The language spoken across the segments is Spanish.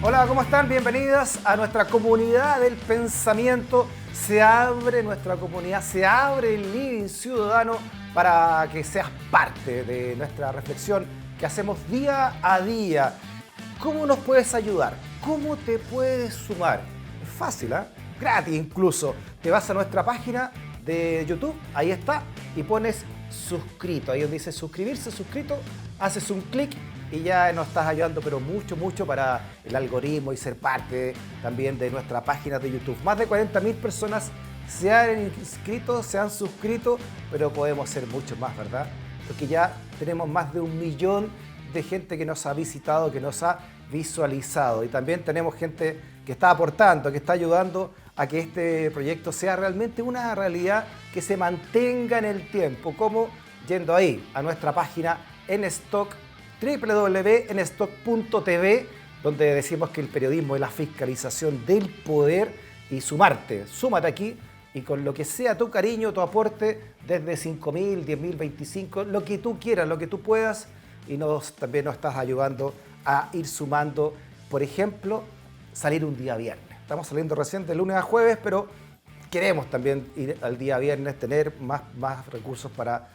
Hola, ¿cómo están? Bienvenidas a nuestra comunidad del pensamiento. Se abre nuestra comunidad, se abre el living ciudadano para que seas parte de nuestra reflexión que hacemos día a día. ¿Cómo nos puedes ayudar? ¿Cómo te puedes sumar? Es fácil, ¿eh? Gratis incluso. Te vas a nuestra página de YouTube, ahí está, y pones suscrito. Ahí donde dice suscribirse, suscrito, haces un clic y ya nos estás ayudando, pero mucho para el algoritmo y ser parte también de nuestra página de YouTube. Más de 40.000 personas se han inscrito, se han suscrito, pero podemos ser muchos más, ¿verdad? Porque ya tenemos más de 1 millón de gente que nos ha visitado, que nos ha visualizado. Y también tenemos gente que está aportando, que está ayudando a que este proyecto sea realmente una realidad que se mantenga en el tiempo, como yendo ahí a nuestra página Enstock, www.enstock.tv, donde decimos que el periodismo es la fiscalización del poder, y súmate aquí, y con lo que sea tu cariño, tu aporte, desde 5.000, 10.000, 25, lo que tú quieras, lo que tú puedas, y también nos estás ayudando a ir sumando, por ejemplo, salir un día viernes. Estamos saliendo recién de lunes a jueves, pero queremos también ir al día viernes, tener más recursos para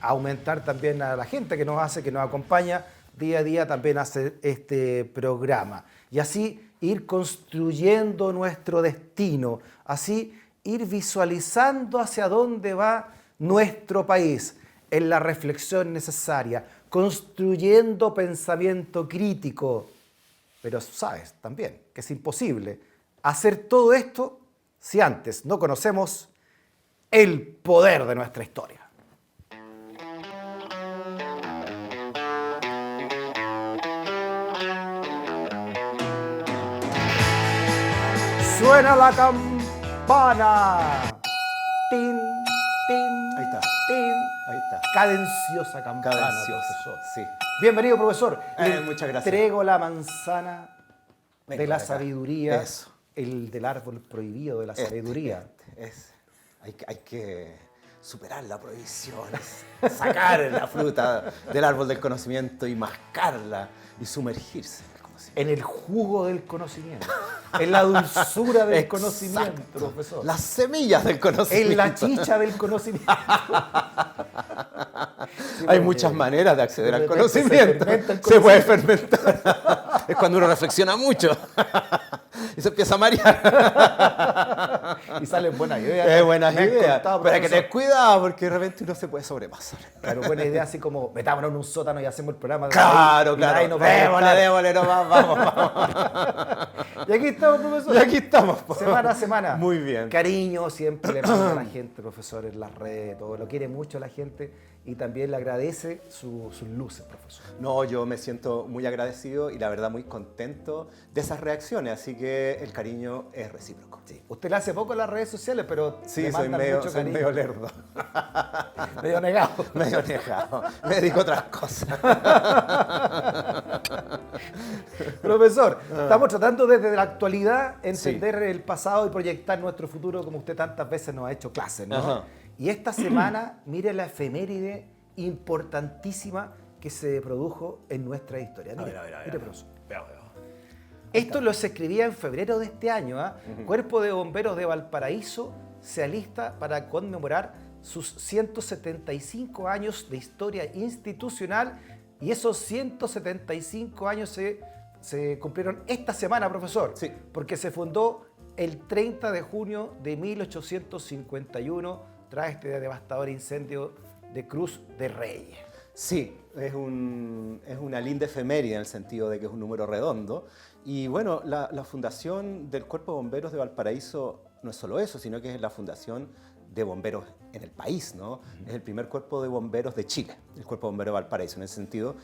aumentar también a la gente que nos acompaña día a día también a hacer este programa. Y así ir construyendo nuestro destino, así ir visualizando hacia dónde va nuestro país en la reflexión necesaria, construyendo pensamiento crítico. Pero sabes también que es imposible hacer todo esto si antes no conocemos el poder de nuestra historia. Suena la campana. Tin, tin. Ahí está. Tin. Ahí está. Cadenciosa campana, profesor. Sí. Bienvenido, profesor. Muchas gracias. Entrego la manzana de la acá. sabiduría. Eso. El del árbol prohibido de la sabiduría. Hay que superar la prohibición, sacar la fruta del árbol del conocimiento y mascarla y sumergirse en el conocimiento. En el jugo del conocimiento. En la dulzura del conocimiento, profesor. Las semillas del conocimiento. En la chicha del conocimiento. Hay muchas maneras de acceder al conocimiento. Se puede fermentar. Es cuando uno reflexiona mucho. Y se empieza a marear. Y salen buenas ideas. Es buenas ideas. Pero hay que tener cuidado porque de repente uno se puede sobrepasar. Claro, buena idea, así como metámonos en un sótano y hacemos el programa. Claro. Démosle, vamos. Y aquí estamos, profesor. Y aquí estamos. Semana a semana. Muy bien. Cariño siempre le manda a la gente, profesor, en las redes, todo. Lo quiere mucho la gente y también le agradece sus luces, profesor. No, yo me siento muy agradecido y la verdad muy contento de esas reacciones, así que el cariño es recíproco. Sí. Usted le hace poco en las redes sociales, pero sí, le soy mucho cariño. medio lerdo. Medio negado. Medio negado. Me dedico a otras cosas. Profesor, estamos tratando desde la actualidad entender el pasado y proyectar nuestro futuro, como usted tantas veces nos ha hecho clases, ¿no? Ajá. Y esta semana, mire la efeméride importantísima que se produjo en nuestra historia. Mire, mire, profesor. Esto lo se escribía en febrero de este año. Cuerpo de Bomberos de Valparaíso se alista para conmemorar sus 175 años de historia institucional, y esos 175 años se cumplieron esta semana, profesor. Sí. Porque se fundó el 30 de junio de 1851 tras este devastador incendio de Cruz de Reyes. Sí, es una linda efeméride en el sentido de que es un número redondo. Y bueno, la fundación del Cuerpo de Bomberos de Valparaíso no es solo eso, sino que es la fundación de bomberos en el país, ¿no? Es el primer cuerpo de bomberos de Chile, el Cuerpo de Bomberos de Valparaíso. En ese sentido,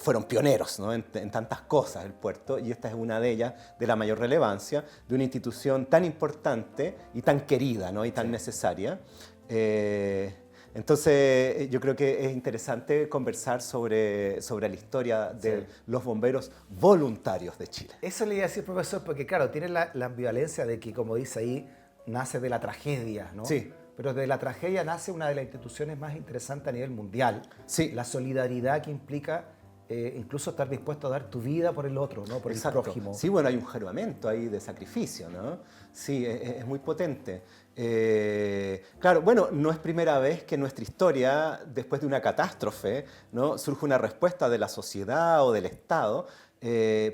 fueron pioneros, ¿no? en tantas cosas el puerto, y esta es una de ellas de la mayor relevancia, de una institución tan importante y tan querida, ¿no? Y tan necesaria. Entonces, yo creo que es interesante conversar sobre la historia de los bomberos voluntarios de Chile. Eso le iba a decir, profesor, porque claro, tiene la ambivalencia de que, como dice ahí, nace de la tragedia, ¿no? Sí. Pero de la tragedia nace una de las instituciones más interesantes a nivel mundial. Sí. La solidaridad que implica incluso estar dispuesto a dar tu vida por el otro, ¿no? Por Exacto. el prójimo. Sí, bueno, hay un juramento ahí de sacrificio, ¿no? Sí, es muy potente. Claro, bueno, no es primera vez que en nuestra historia, después de una catástrofe, ¿no?, surge una respuesta de la sociedad o del Estado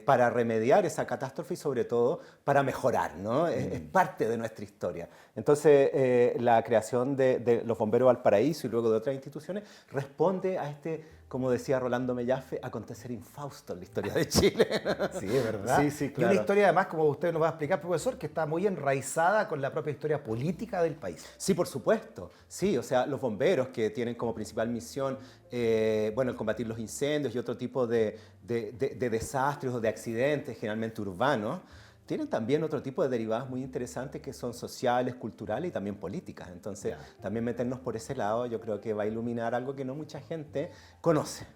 para remediar esa catástrofe y sobre todo para mejorar, ¿no? Es parte de nuestra historia. Entonces, la creación de los Bomberos de Valparaíso y luego de otras instituciones responde a como decía Rolando Mellaffe, acontecer infausto en la historia de Chile. Sí, es verdad. Sí, sí, Y claro. una historia además, como usted nos va a explicar, profesor, que está muy enraizada con la propia historia política del país. Sí, por supuesto. Sí, o sea, los bomberos que tienen como principal misión, bueno, el combatir los incendios y otro tipo de desastres o de accidentes, generalmente urbanos, tienen también otro tipo de derivadas muy interesantes que son sociales, culturales y también políticas. Entonces, también meternos por ese lado yo creo que va a iluminar algo que no mucha gente conoce.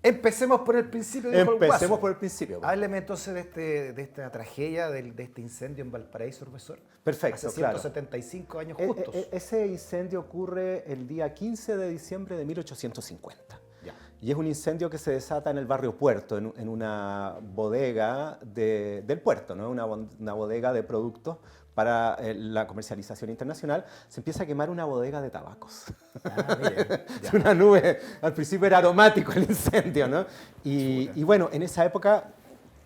Empecemos por el principio, dijo el Guaso. Empecemos por el principio. Hábleme entonces de esta tragedia, de este incendio en Valparaíso, profesor. Perfecto, Hace claro. 175 años justos. Ese incendio ocurre el día 15 de diciembre de 1850. Ya. Y es un incendio que se desata en el barrio Puerto, en una bodega del puerto, ¿no? Una bodega de productos para la comercialización internacional. Se empieza a quemar una bodega de tabacos. Ah, bien, Es una nube. Al principio era aromático el incendio, ¿no? Y bueno, en esa época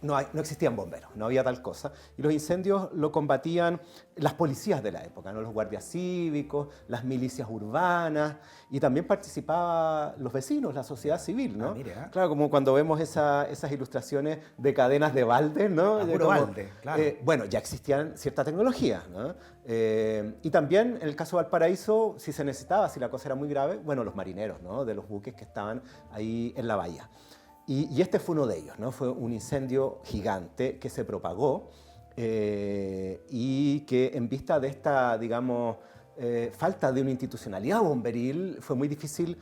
no existían bomberos, no había tal cosa. Y los incendios lo combatían las policías de la época, ¿no? Los guardias cívicos, las milicias urbanas, y también participaban los vecinos, la sociedad civil, ¿no? Ah, mira. Claro, como cuando vemos esas ilustraciones de cadenas de balde, ¿no? A puro balde, claro. Bueno, ya existían cierta tecnología, ¿no? Y también en el caso de Valparaíso, si se necesitaba, si la cosa era muy grave, bueno, los marineros, ¿no?, de los buques que estaban ahí en la bahía. Y este fue uno de ellos, ¿no? Fue un incendio gigante que se propagó y que en vista de esta, digamos, falta de una institucionalidad bomberil, fue muy difícil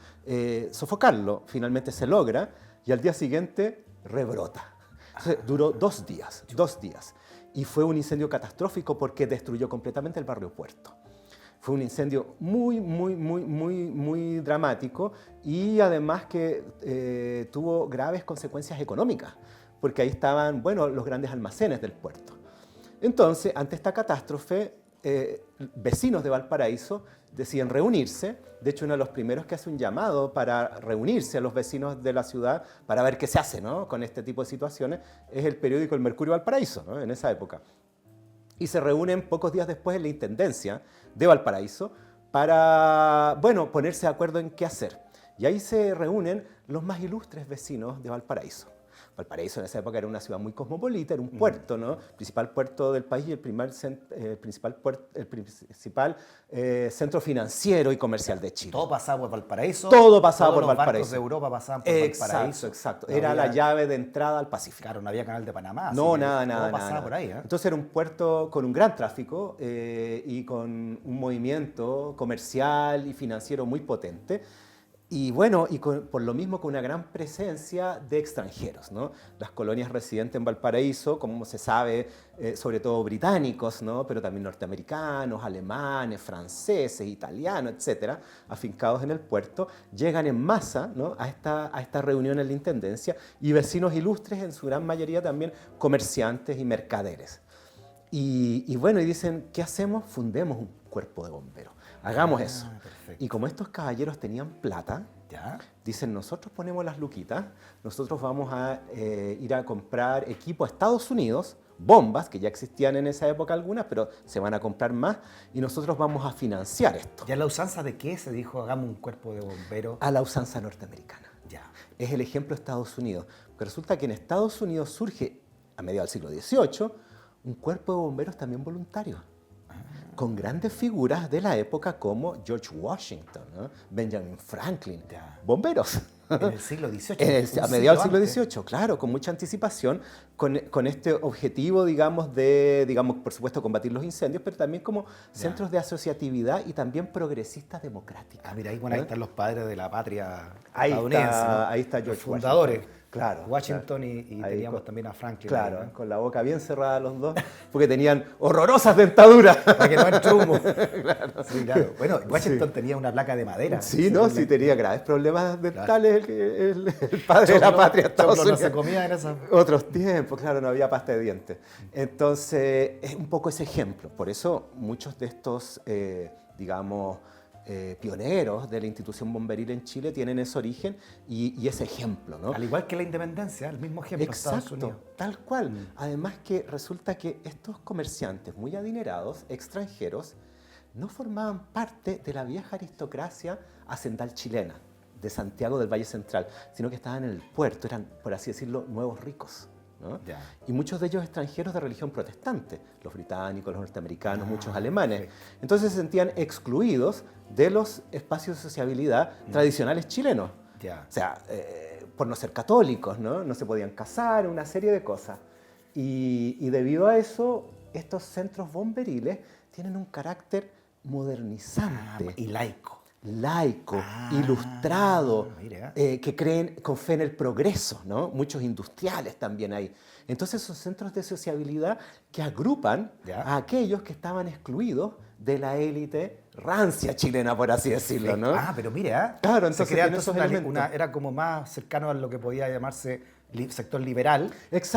sofocarlo. Finalmente se logra y al día siguiente rebrota. Entonces, duró 2 días. Y fue un incendio catastrófico porque destruyó completamente el barrio Puerto. Fue un incendio muy dramático y además que tuvo graves consecuencias económicas, porque ahí estaban, bueno, los grandes almacenes del puerto. Entonces, ante esta catástrofe, vecinos de Valparaíso deciden reunirse. De hecho, uno de los primeros que hace un llamado para reunirse a los vecinos de la ciudad para ver qué se hace, ¿no?, con este tipo de situaciones es el periódico El Mercurio Valparaíso, ¿no?, en esa época. Y se reúnen pocos días después en la Intendencia de Valparaíso para, bueno, ponerse de acuerdo en qué hacer. Y ahí se reúnen los más ilustres vecinos de Valparaíso. Valparaíso en esa época era una ciudad muy cosmopolita, era un puerto, ¿no?, principal puerto del país y el principal centro financiero y comercial de Chile. Todo pasaba por Valparaíso. Todo pasaba por los Valparaíso. barcos de Europa pasaban por Valparaíso. Exacto. No Era había- la llave de entrada al Pacífico. Claro, no había canal de Panamá. No, así que nada. Todo pasaba por ahí, ¿eh? Entonces era un puerto con un gran tráfico y con un movimiento comercial y financiero muy potente. Y bueno, por lo mismo con una gran presencia de extranjeros, ¿no? Las colonias residentes en Valparaíso, como se sabe, sobre todo británicos, ¿no?, pero también norteamericanos, alemanes, franceses, italianos, etcétera, afincados en el puerto, llegan en masa, ¿no?, a esta reunión en la Intendencia, y vecinos ilustres, en su gran mayoría también comerciantes y mercaderes. Y bueno, y dicen, ¿qué hacemos? Fundemos un cuerpo de bomberos. Hagamos eso. Perfecto. Y como estos caballeros tenían plata, ¿Ya? dicen, nosotros ponemos las luquitas, nosotros vamos a ir a comprar equipo a Estados Unidos, bombas, que ya existían en esa época algunas, pero se van a comprar más, y nosotros vamos a financiar esto. ¿Ya la usanza de qué se dijo, hagamos un cuerpo de bomberos? A la usanza norteamericana. Ya. Es el ejemplo de Estados Unidos. Porque resulta que en Estados Unidos surge, a mediados del siglo XVIII, un cuerpo de bomberos también voluntario, con grandes figuras de la época como George Washington, ¿no?, Benjamin Franklin, Ya. bomberos. En el siglo XVIII. A mediados del siglo XVIII, claro, con mucha anticipación, con este objetivo, digamos, de, digamos, por supuesto, combatir los incendios, pero también como centros de asociatividad y también progresistas democráticas. Ah, mira, ahí están los padres de la patria Ahí estadounidense, está, ¿no? ahí está Los George fundadores. Washington. Claro. Washington claro. y Ahí teníamos también a Franklin. Claro, ahí, ¿no? con la boca bien cerrada los dos, porque tenían horrorosas dentaduras. Para que no entre humo. Claro. Sí, claro. Bueno, Washington tenía una placa de madera. Sí, ¿no? Sí, tenía graves problemas dentales el padre de la patria de Estados Unidos. No se comía en esa... Otros tiempos, claro, no había pasta de dientes. Entonces, es un poco ese ejemplo. Por eso muchos de estos, digamos, pioneros de la institución bomberil en Chile tienen ese origen y ese ejemplo, ¿no? Al igual que la independencia, el mismo ejemplo. Exacto, Estados Unidos. tal cual. Además que resulta que estos comerciantes muy adinerados, extranjeros, no formaban parte de la vieja aristocracia hacendal chilena de Santiago del Valle Central, sino que estaban en el puerto, eran, por así decirlo, nuevos ricos, ¿no? Y muchos de ellos extranjeros de religión protestante, los británicos, los norteamericanos, muchos alemanes. Perfecto. Entonces se sentían excluidos de los espacios de sociabilidad tradicionales chilenos. O sea, por no ser católicos, ¿no? No se podían casar, una serie de cosas. Y debido a eso, estos centros bomberiles tienen un carácter modernizante. Y laico. Laico, ilustrado, que creen con fe en el progreso, ¿no? Muchos industriales también hay. Entonces son centros de sociabilidad que agrupan a aquellos que estaban excluidos de la élite rancia chilena, por así decirlo, ¿no? Pero mira, claro, entonces crea entonces era como más cercano a lo que podía llamarse sector liberal,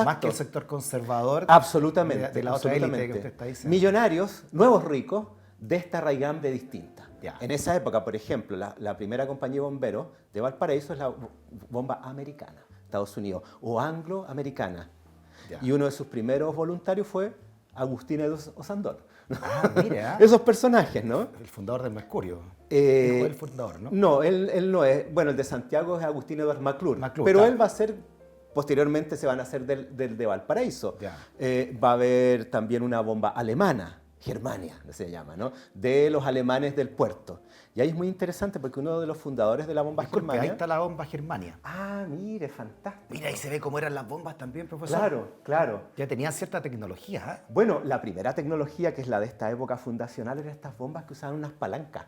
más que el sector conservador. Absolutamente, de la otra élite que usted está diciendo. Millonarios, nuevos ricos, de esta raigambre distinta. En esa época, por ejemplo, la primera compañía de bomberos de Valparaíso es la bomba americana, Estados Unidos, o angloamericana. Y uno de sus primeros voluntarios fue Agustín Osandón. Mira. Esos personajes, ¿no? El fundador del Mercurio. Fue el fundador, ¿no? No, él no es. Bueno, el de Santiago es Agustín Edward McClure. Pero él va a ser, posteriormente se van a hacer del de Valparaíso. Va a haber también una bomba alemana. Germania, se llama, ¿no? De los alemanes del puerto. Y ahí es muy interesante porque uno de los fundadores de la bomba Germania... Ahí está la bomba Germania. Mire, fantástico. Mira, ahí se ve cómo eran las bombas también, profesor. Claro, claro. Ya tenían cierta tecnología, ¿eh? Bueno, la primera tecnología, que es la de esta época fundacional, eran estas bombas que usaban unas palancas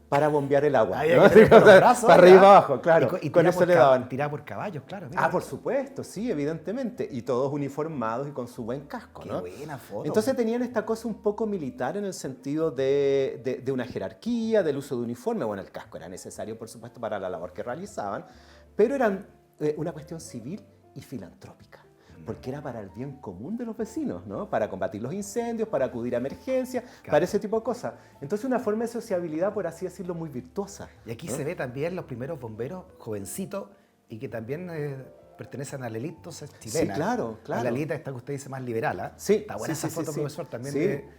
para bombear el agua, ¿no? Para arriba y abajo, claro. Y con eso le daban. Tirada por caballos, claro. Mira. Por supuesto, sí, evidentemente. Y todos uniformados y con su buen casco, ¿no? Qué buena foto. Entonces tenían esta cosa un poco militar en el sentido de una jerarquía, del uso de uniforme. Bueno, el casco era necesario, por supuesto, para la labor que realizaban, pero eran una cuestión civil y filantrópica. Porque era para el bien común de los vecinos, ¿no? Para combatir los incendios, para acudir a emergencias, para ese tipo de cosas. Entonces una forma de sociabilidad, por así decirlo, muy virtuosa. Y aquí se ve también los primeros bomberos jovencitos y que también pertenecen a la élite chilena. Sí, claro, claro. A la élite esta que usted dice más liberal, ¿eh? Sí. Está buena esa foto, profesor, también.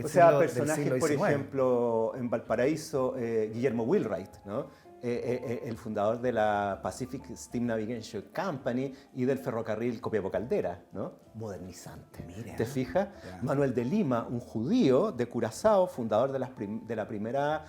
O sea, personajes, por ejemplo, en Valparaíso, Guillermo Wheelwright, ¿no? El fundador de la Pacific Steam Navigation Company y del ferrocarril Copiapó Caldera, ¿no? Modernizante. Mira. ¿Te fijas? Manuel de Lima, un judío de Curazao, fundador de la primera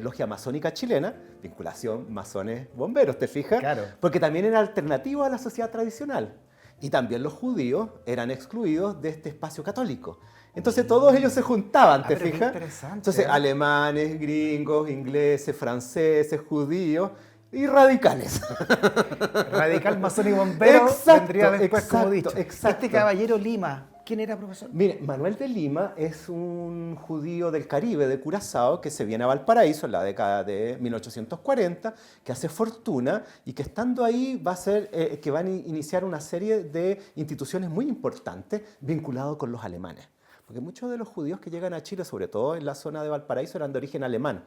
logia masónica chilena, vinculación masones bomberos, ¿te fijas? Claro. Porque también era alternativo a la sociedad tradicional. Y también los judíos eran excluidos de este espacio católico. Entonces todos ellos se juntaban, ¿te fijas? Entonces alemanes, gringos, ingleses, franceses, judíos y radicales. Radical, masón y bombero vendría después, como dicho. Exacto. Este caballero Lima, ¿quién era, profesor? Mire, Manuel de Lima es un judío del Caribe, de Curazao, que se viene a Valparaíso en la década de 1840, que hace fortuna y que estando ahí va a ser, que van a iniciar una serie de instituciones muy importantes vinculadas con los alemanes. Porque muchos de los judíos que llegan a Chile, sobre todo en la zona de Valparaíso, eran de origen alemán.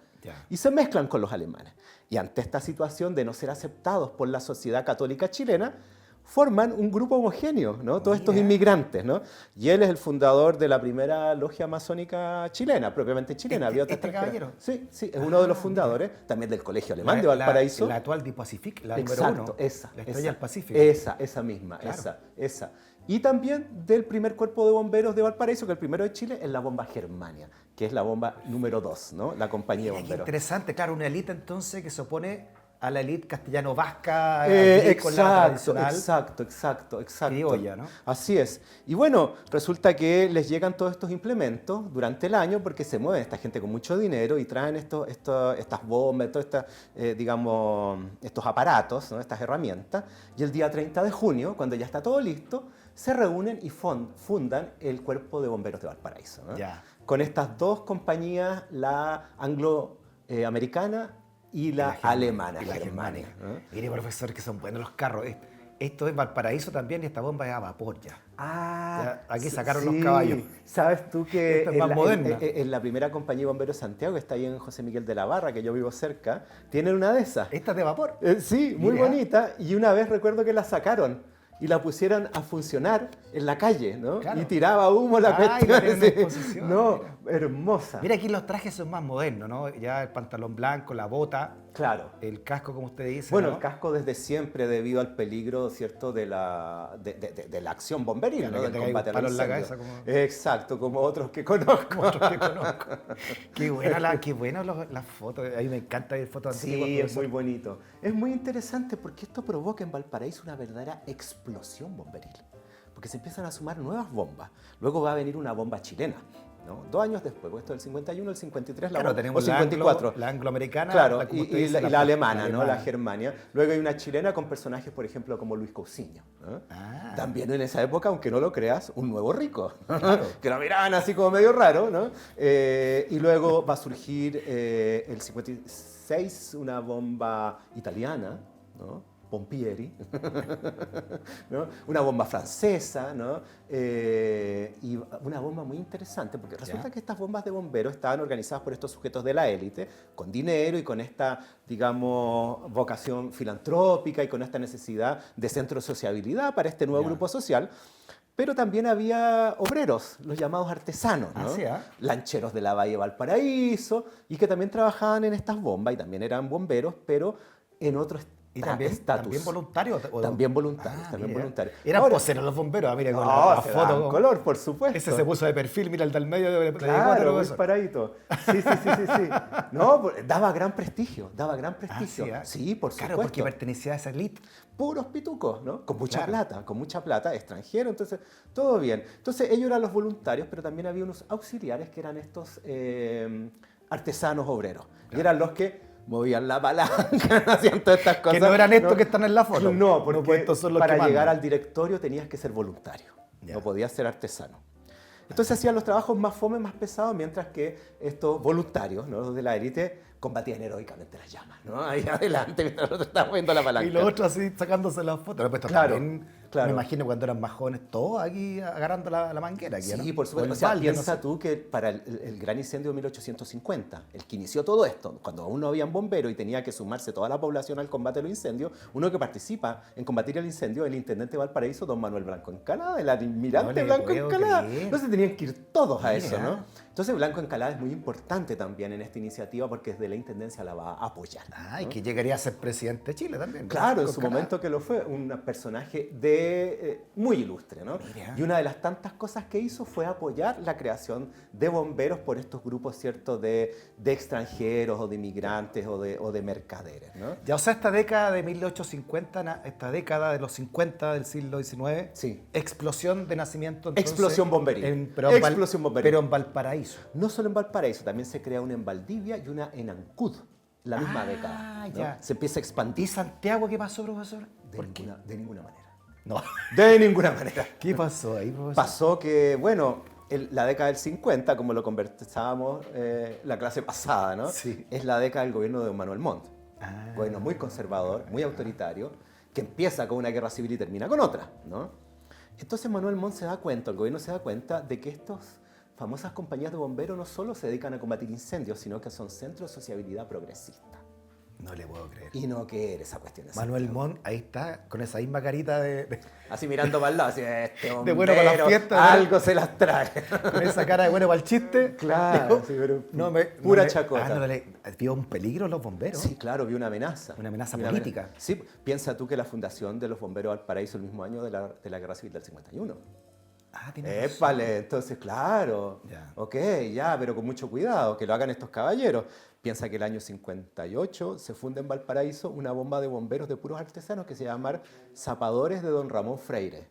Y se mezclan con los alemanes. Y ante esta situación de no ser aceptados por la sociedad católica chilena, forman un grupo homogéneo, ¿no? Todos estos inmigrantes, ¿no? Y él es el fundador de la primera logia masónica chilena, propiamente chilena. ¿Este caballero? Sí, es uno de los fundadores, también del Colegio Alemán de Valparaíso. La actual de Pacific, la Exacto, número 1. esa. La estrella del Pacífico. Esa misma, claro. esa. Y también del primer cuerpo de bomberos de Valparaíso, que el primero de Chile es la bomba Germania, que es la bomba número 2, ¿no? La compañía de bomberos. Qué interesante, claro, una élite entonces que se opone a la élite castellano-vasca, agrícola, tradicional. Exacto. Criolla, ¿no? Así es. Y bueno, resulta que les llegan todos estos implementos durante el año porque se mueve esta gente con mucho dinero y traen estas bombas, todos digamos, estos aparatos, ¿no? Estas herramientas. Y el día 30 de junio, cuando ya está todo listo, se reúnen y fundan el Cuerpo de Bomberos de Valparaíso, ¿no? Ya. Con estas dos compañías, la angloamericana y la alemana. Y la germánica. ¿no? Mire, profesor, que son buenos los carros. Esto es Valparaíso también y esta bomba es a vapor ya. Ah, Ya, aquí sacaron sí. los caballos. ¿Sabes tú que Esta es más moderna. en la primera compañía de bomberos de Santiago, que está ahí en José Miguel de la Barra, que yo vivo cerca, tienen una de esas? Esta es de vapor. Sí, muy Mira. bonita. Y una vez recuerdo que la sacaron y la pusieron a funcionar en la calle, ¿no? Claro. Y tiraba humo la Ay, cuestión. la tienen en sí. exposición, No, mira. hermosa. Mira, aquí los trajes son más modernos, ¿no? Ya el pantalón blanco, la bota, Claro. el casco, como usted dice. Bueno, ¿no? el casco desde siempre debido al peligro, ¿cierto?, de la acción bomberil, Claro, ¿no? que Del te caiga un combate al palo en la incendio. cabeza, como- Exacto, como otros que conozco. Otros que conozco. Qué buena las fotos. A mí me encanta ver fotos antiguas. Sí, es profesor. muy bonito. Es muy interesante porque esto provoca en Valparaíso una verdadera explosión bomberil. Porque se empiezan a sumar nuevas bombas. Luego va a venir una bomba chilena, ¿no? 2 años después, pues esto del 51, el 53, Claro, o tenemos 54. la angloamericana, Claro, como usted y dice, la alemana, ¿no? La alemana. Germania. Luego hay una chilena con personajes, por ejemplo, como Luis Cousiño, ¿no? Ah. También en esa época, aunque no lo creas, un nuevo rico. Claro. Que lo miraban así como medio raro, ¿no? Y luego va a surgir el 56, una bomba italiana, ¿no? Pompieri, ¿no? Una bomba francesa, ¿no? Y una bomba muy interesante, porque resulta Ya. que estas bombas de bomberos estaban organizadas por estos sujetos de la élite, con dinero y con esta, digamos, vocación filantrópica y con esta necesidad de centro de sociabilidad para este nuevo Ya. grupo social. Pero también había obreros, los llamados artesanos, ¿no? Ah, sí, ¿ah? Lancheros de la Bahía de Valparaíso, y que también trabajaban en estas bombas y también eran bomberos, pero en otro Y también voluntarios. También voluntarios, Ah, también mira. voluntarios. Eran Ahora, poseros los bomberos, mire, con no, la se foto. daban color, por supuesto. Ese se puso de perfil, mira el del medio de Claro, muy profesor. paradito. Sí. No, daba gran prestigio, daba gran prestigio. Ah, sí, por Claro, supuesto. porque pertenecía a esa elite. Puros pitucos, ¿no? Con mucha Claro. plata, extranjero, entonces todo bien. Entonces ellos eran los voluntarios, pero también había unos auxiliares que eran estos artesanos obreros. Y eran los que movían la palanca, hacían todas estas cosas. Que no eran estos que están en la foto. No, porque pues estos son los para que mandan. llegar al directorio tenías que ser voluntario, Ya. no podías ser artesano. Entonces hacían los trabajos más fome, más pesados, mientras que estos voluntarios, ¿no? Los de la élite, combatían heroicamente las llamas, ¿no? Ahí adelante, mientras nosotros estábamos viendo la palanca. Y los otros así sacándose las fotos. Pero estos Claro, también, claro. me imagino cuando eran más jóvenes, todos aquí agarrando la manguera. Aquí, Sí, ¿no? por O supuesto. el O sea, balde, no piensa sé. tú que para el gran incendio de 1850, el que inició todo esto, cuando aún no habían bomberos y tenía que sumarse toda la población al combate de los incendios, uno que participa en combatir el incendio, el intendente de Valparaíso, don Manuel Blanco Encalada, el almirante No le Blanco puedo Encalada. creer. Entonces tenían que ir todos a Mira. eso, ¿no? Entonces Blanco Encalada es muy importante también en esta iniciativa porque desde la intendencia la va a apoyar. Ah, y que llegaría a ser presidente de Chile también. ¿no? Claro, en Con su Canadá. momento que lo fue, un personaje muy ilustre, ¿no? Mira. Y una de las tantas cosas que hizo fue apoyar la creación de bomberos por estos grupos, ¿cierto?, de extranjeros o de inmigrantes o de mercaderes, ¿no? Ya, o sea, esta década de 1850, esta década de los 50 del siglo XIX, Sí. explosión de nacimiento. Entonces, Explosión bomberil. pero en Explosión bomberil. Pero en Valparaíso. No solo en Valparaíso, también se crea una en Valdivia y una en Ancud, la misma Ah, década, ¿no? ya. Se empieza a ¿Y expandir Santiago qué pasó, profesor? de ninguna manera. No. De ninguna manera. ¿Qué pasó ahí, profesor? Pasó que, bueno, la década del 50, como lo conversábamos la clase pasada, ¿no? Sí. Es la década del gobierno de don Manuel Montt. Ah. Gobierno muy conservador, muy autoritario, que empieza con una guerra civil y termina con otra, ¿no? Entonces Manuel Montt se da cuenta, el gobierno se da cuenta de que estas famosas compañías de bomberos no solo se dedican a combatir incendios, sino que son centros de sociabilidad progresista. No le puedo creer. Y no quiere esa cuestión de Manuel Montt, ahí está, con esa misma carita Así mirando para el lado, así, este De bueno para las bombero, fiestas, ¿no? algo se las trae. con esa cara de bueno para el chiste. Claro, sí, pero pura chacota. ¿Vio un peligro los bomberos? Sí, claro, vi una amenaza. Una amenaza Vi política. Sí, piensa tú que la fundación de los bomberos Valparaíso el mismo año de la Guerra Civil del 51. Ah, tiene razón. Épale, entonces, claro. Ya. Ok, ya, pero con mucho cuidado, que lo hagan estos caballeros. Piensa que el año 58 se funda en Valparaíso una bomba de bomberos de puros artesanos que se llama Zapadores de Don Ramón Freire.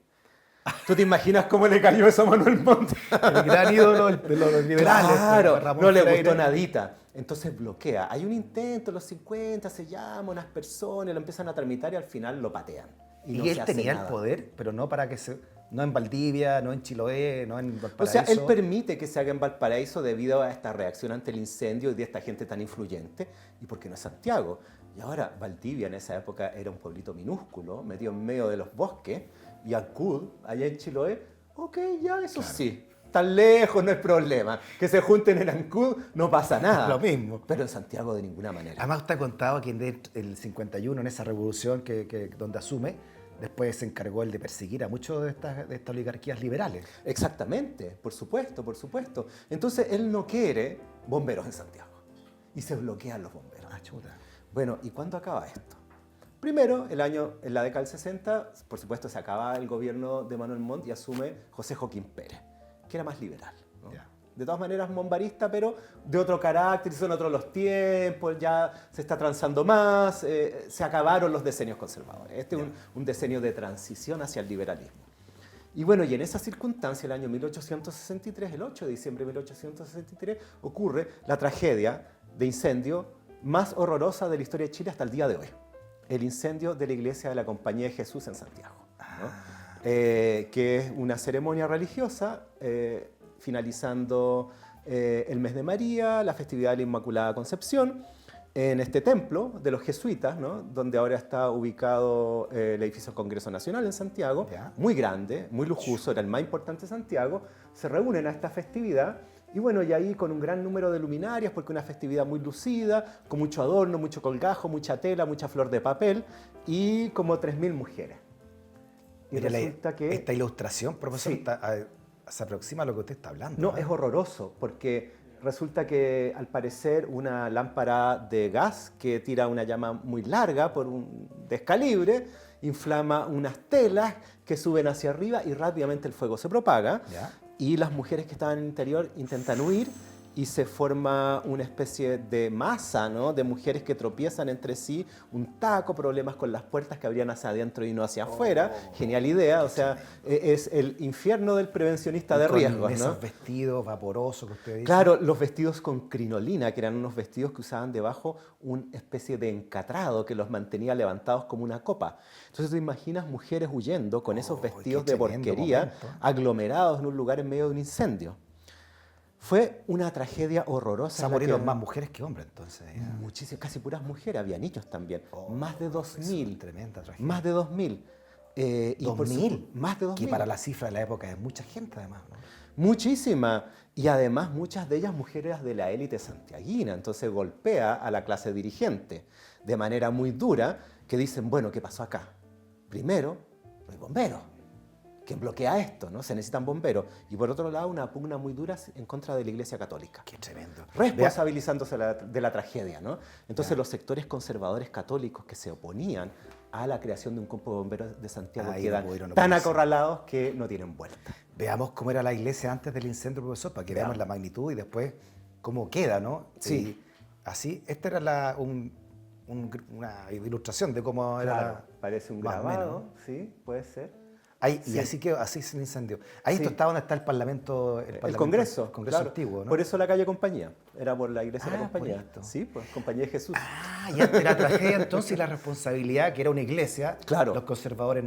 ¿Tú te imaginas cómo le cayó eso a Manuel Montt? El gran ídolo de los liberales. Claro, Ramón no le Freire. gustó nadita. Entonces bloquea. Hay un intento en los 50, se llama unas personas, lo empiezan a tramitar y al final lo patean. Y no él se hace tenía nada. el poder, pero no para que se... No en Valdivia, no en Chiloé, no en O Valparaíso. sea, él permite que se haga en Valparaíso debido a esta reacción ante el incendio y de esta gente tan influyente, y porque no es Santiago. Y ahora, Valdivia en esa época era un pueblito minúsculo, metido en medio de los bosques, y Ancud, allá en Chiloé, ok, ya eso Claro. sí, tan lejos no es problema. Que se junten en Ancud no pasa nada. Lo mismo. Pero en Santiago de ninguna manera. Además, usted ha contado que en el 51, en esa revolución donde asume, después se encargó él de perseguir a muchos de estas oligarquías liberales. Exactamente, por supuesto, por supuesto. Entonces él no quiere bomberos en Santiago y se bloquean los bomberos. Ah, chuta. Bueno, ¿y cuándo acaba esto? Primero, en la década del 60, por supuesto, se acaba el gobierno de Manuel Montt y asume José Joaquín Pérez, que era más liberal, ¿no? Ya. De todas maneras, monbarista, pero de otro carácter, son otros los tiempos, ya se está transando más, se acabaron los decenios conservadores. Este es un decenio de transición hacia el liberalismo. Y bueno, y en esa circunstancia, el año 1863, el 8 de diciembre de 1863, ocurre la tragedia de incendio más horrorosa de la historia de Chile hasta el día de hoy. El incendio de la iglesia de la Compañía de Jesús en Santiago, ¿no? Que es una ceremonia religiosa finalizando el mes de María, la festividad de la Inmaculada Concepción, en este templo de los jesuitas, ¿no? Donde ahora está ubicado el edificio del Congreso Nacional en Santiago, Ya. muy grande, muy lujoso, era el más importante de Santiago, se reúnen a esta festividad y bueno, y ahí con un gran número de luminarias, porque una festividad muy lucida, con mucho adorno, mucho colgajo, mucha tela, mucha flor de papel y como 3.000 mujeres. Y Mire, resulta que... esta ilustración, profesor, Sí. se aproxima a lo que usted está hablando. No, es horroroso, porque resulta que al parecer una lámpara de gas que tira una llama muy larga por un descalibre, inflama unas telas que suben hacia arriba y rápidamente el fuego se propaga. ¿Ya? Y las mujeres que estaban en el interior intentan huir y se forma una especie de masa, ¿no? De mujeres que tropiezan entre sí, un taco, problemas con las puertas que abrían hacia adentro y no hacia afuera. Genial idea, o sea, es el infierno del prevencionista de Con riesgos, ¿no? esos vestidos vaporosos que usted dice. Claro, los vestidos con crinolina, que eran unos vestidos que usaban debajo una especie de encatrado que los mantenía levantados como una copa. Entonces tú imaginas mujeres huyendo con esos vestidos qué de tremendo porquería momento. aglomerados en un lugar en medio de un incendio. Fue una tragedia horrorosa. Se han en la morido que- más mujeres que hombres, entonces. Ya. Muchísimas, casi puras mujeres, había niños también. Más de Es 2.000. una tremenda tragedia. Más de 2.000. Y por 2.000. más de 2.000. Que para la cifra de la época es mucha gente, además, ¿no? Muchísima. Y además muchas de ellas mujeres de la élite santiaguina. Entonces golpea a la clase dirigente de manera muy dura que dicen, bueno, ¿qué pasó acá? Primero, no hay bomberos. ¿Quién bloquea esto? ¿No? Se necesitan bomberos. Y por otro lado, una pugna muy dura en contra de la Iglesia Católica. Qué tremendo. Responsabilizándose de la tragedia, ¿no? Entonces los sectores conservadores católicos que se oponían a la creación de un cuerpo de bomberos de Santiago Ahí quedan no pudieron tan oponerse. acorralados que no tienen vuelta. Veamos cómo era la iglesia antes del incendio, profesor, para que veamos Veamos. la magnitud y después cómo queda, ¿no? Sí. Y así, esta era una ilustración de cómo era Claro, parece un más o grabado, menos. sí, puede ser. Ahí, Sí. Y así quedó, así se incendió. Ahí Sí. esto está donde está el Parlamento. El Congreso. El Congreso claro. antiguo, ¿no? Por eso la calle Compañía. Era por la iglesia de la Ah, por Compañía. esto. Sí, pues Compañía de Jesús. Ah, y ante la tragedia entonces y la responsabilidad, que era una iglesia, Claro. los conservadores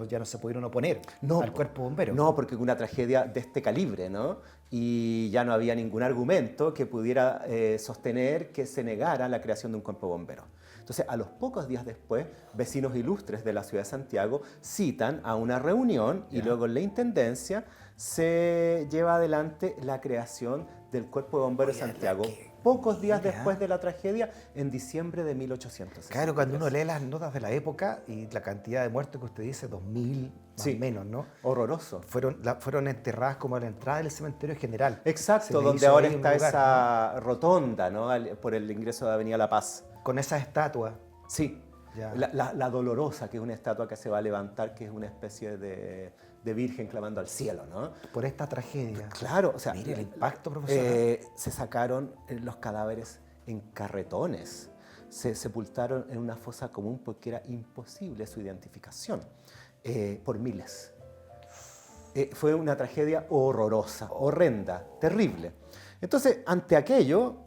ya no se pudieron oponer al po. cuerpo bombero. No, porque una tragedia de este calibre, ¿no? Y ya no había ningún argumento que pudiera sostener que se negara la creación de un cuerpo bombero. Entonces, a los pocos días después, vecinos ilustres de la ciudad de Santiago citan a una reunión y Ya. luego en la intendencia se lleva adelante la creación del cuerpo de bomberos de Oye, Santiago. que- Pocos días mira. después de la tragedia, en diciembre de 1860. Claro, cuando uno lee las notas de la época y la cantidad de muertos que usted dice, 2.000 más Sí. o menos, ¿no? Horroroso. Fueron enterradas como a la entrada del cementerio general. Se Exacto, le donde hizo ahora ahí un está lugar, esa rotonda, ¿no? Por el ingreso de Avenida La Paz. ¿no? Con esa estatua. Sí, Ya. la dolorosa, que es una estatua que se va a levantar, que es una especie de virgen clamando al cielo, ¿no? Por esta tragedia. Claro, o sea, Mire el impacto, profesor. se sacaron los cadáveres en carretones. Se sepultaron en una fosa común porque era imposible su identificación por miles. Fue una tragedia horrorosa, horrenda, terrible. Entonces, ante aquello,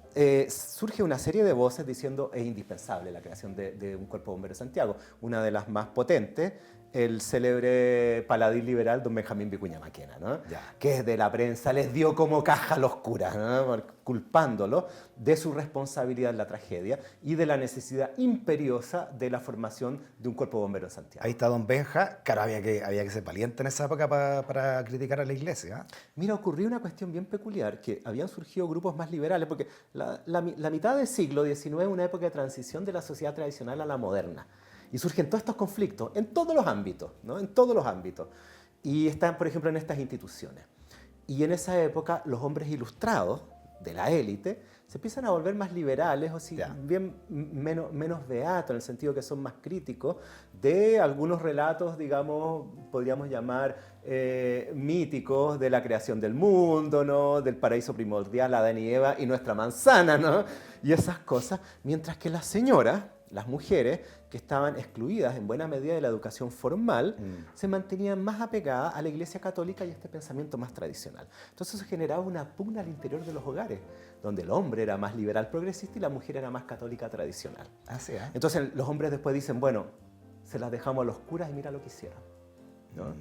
surge una serie de voces diciendo es indispensable la creación de un cuerpo de bomberos de Santiago. Una de las más potentes, el célebre paladín liberal don Benjamín Vicuña Maquena, ¿no? Que de la prensa les dio como caja a los curas, ¿no? Culpándolo de su responsabilidad en la tragedia y de la necesidad imperiosa de la formación de un cuerpo de bomberos en Santiago. Ahí está don Benja. Claro, había que ser valiente en esa época para criticar a la iglesia. Mira, ocurrió una cuestión bien peculiar, que habían surgido grupos más liberales, porque la mitad del siglo XIX es una época de transición de la sociedad tradicional a la moderna. Y surgen todos estos conflictos en todos los ámbitos, ¿no? En todos los ámbitos. Y están, por ejemplo, en estas instituciones. Y en esa época los hombres ilustrados de la élite se empiezan a volver más liberales, o si bien menos beatos, en el sentido que son más críticos de algunos relatos, digamos, podríamos llamar míticos de la creación del mundo, ¿no? Del paraíso primordial, Adán y Eva y nuestra manzana, ¿no? Y esas cosas, mientras que las señoras, las mujeres que estaban excluidas en buena medida de la educación formal, se mantenían más apegadas a la Iglesia Católica y a este pensamiento más tradicional. Entonces eso generaba una pugna al interior de los hogares, donde el hombre era más liberal progresista y la mujer era más católica tradicional. Así es. Entonces los hombres después dicen, bueno, se las dejamos a los curas y mira lo que hicieron, ¿no?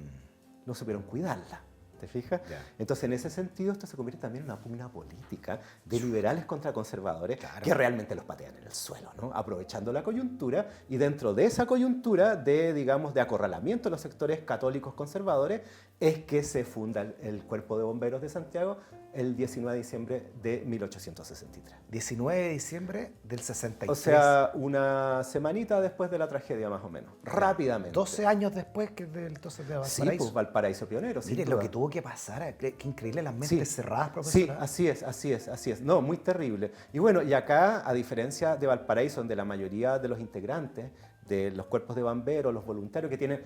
No supieron cuidarla. ¿Te fijas? Entonces, en ese sentido, esto se convierte también en una pugna política de liberales contra conservadores que realmente los patean en el suelo, ¿no? Aprovechando la coyuntura, y dentro de esa coyuntura de, digamos, de acorralamiento de los sectores católicos conservadores, es que se funda el Cuerpo de Bomberos de Santiago el 19 de diciembre de 1863. 19 de diciembre del 63. O sea, una semanita después de la tragedia, más o menos. Rápidamente. 12 años después que entonces de Valparaíso. Sí, pues Valparaíso pionero. Mire lo que tuvo que pasar. Qué increíble, las mentes cerradas, profesor. Sí, así es. No, muy terrible. Y bueno, y acá, a diferencia de Valparaíso, donde la mayoría de los integrantes de los cuerpos de bomberos, los voluntarios que tienen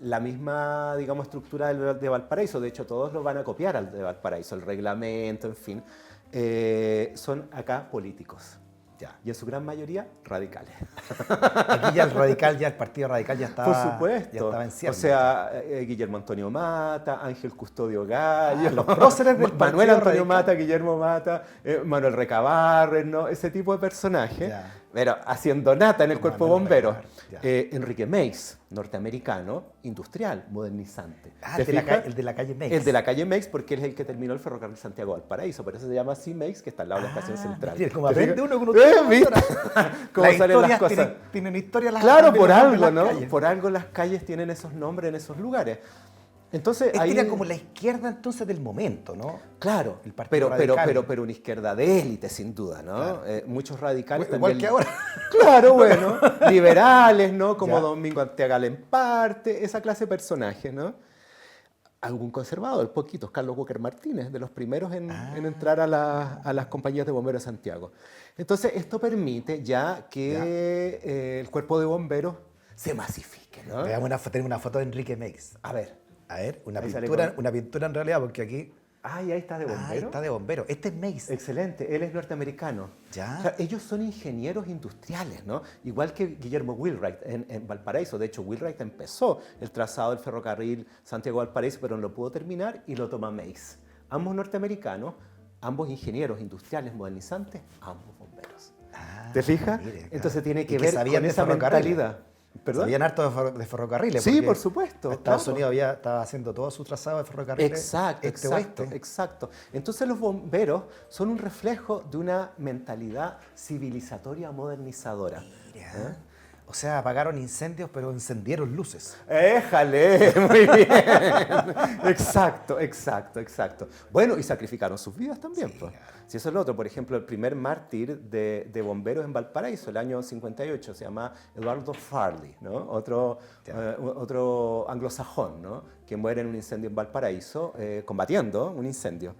la misma, digamos, estructura de Valparaíso, de hecho todos lo van a copiar al de Valparaíso, el reglamento, en fin, son acá políticos. Y en su gran mayoría radicales. Aquí ya el Partido Radical ya estaba, por supuesto, ya estaba en ciernes. O sea, Guillermo Antonio Mata, Ángel Custodio Gallo, los próceres del Manuel Partido Antonio Radical. Mata, Guillermo Mata, Manuel Recabarren, ¿no? Ese tipo de personajes, pero haciendo nata en el cuerpo de bomberos. Enrique Meix, norteamericano, industrial, modernizante. El de la calle Meix. El de la calle Meix, porque él es el que terminó el ferrocarril Santiago-Valparaíso, por eso se llama así Meix, que está al lado de la estación central. Mire, como aprende uno con ¿Cómo salen las cosas? Tienen historia las Claro, por algo, ¿no? Calles. Por algo las calles tienen esos nombres en esos lugares. Entonces, Esta ahí era como la izquierda entonces del momento, ¿no? Claro, El Partido pero una izquierda de élite, sin duda, ¿no? Claro. Muchos radicales igual también. Que ahora. Claro, bueno, liberales, ¿no? Como Domingo Arteaga Lemparte, esa clase de personajes, ¿no? Algún conservador, poquitos, Carlos Walker Martínez, de los primeros en entrar a las compañías de bomberos de Santiago. Entonces, esto permite ya que el cuerpo de bomberos se masifique, ¿no? Tenemos una foto de Enrique Meix. A ver, una pintura en realidad, porque aquí... ahí está de bombero. Ahí está de bombero. Este es Meix. Excelente, él es norteamericano. O sea, ellos son ingenieros industriales, ¿no? Igual que Guillermo Wheelwright en Valparaíso. De hecho, Wheelwright empezó el trazado del ferrocarril Santiago-Valparaíso, pero no lo pudo terminar y lo toma Meix. Ambos norteamericanos, ambos ingenieros industriales modernizantes, ambos bomberos. ¿Te fijas? Mire, claro. Entonces tiene que ver con esa mentalidad. ¿Perdón? Sabían harto de ferrocarriles. Sí, por supuesto. Estados Unidos estaba haciendo todo su trazado de ferrocarriles. Exacto. Entonces los bomberos son un reflejo de una mentalidad civilizatoria modernizadora. Mira. O sea, apagaron incendios, pero encendieron luces. ¡Éjale! Muy bien. Exacto. Bueno, y sacrificaron sus vidas también. Sí, pues. Si eso es lo otro, por ejemplo, el primer mártir de bomberos en Valparaíso, el año 58, se llama Eduardo Farley, ¿no? Otro anglosajón, ¿no? Que muere en un incendio en Valparaíso, combatiendo un incendio.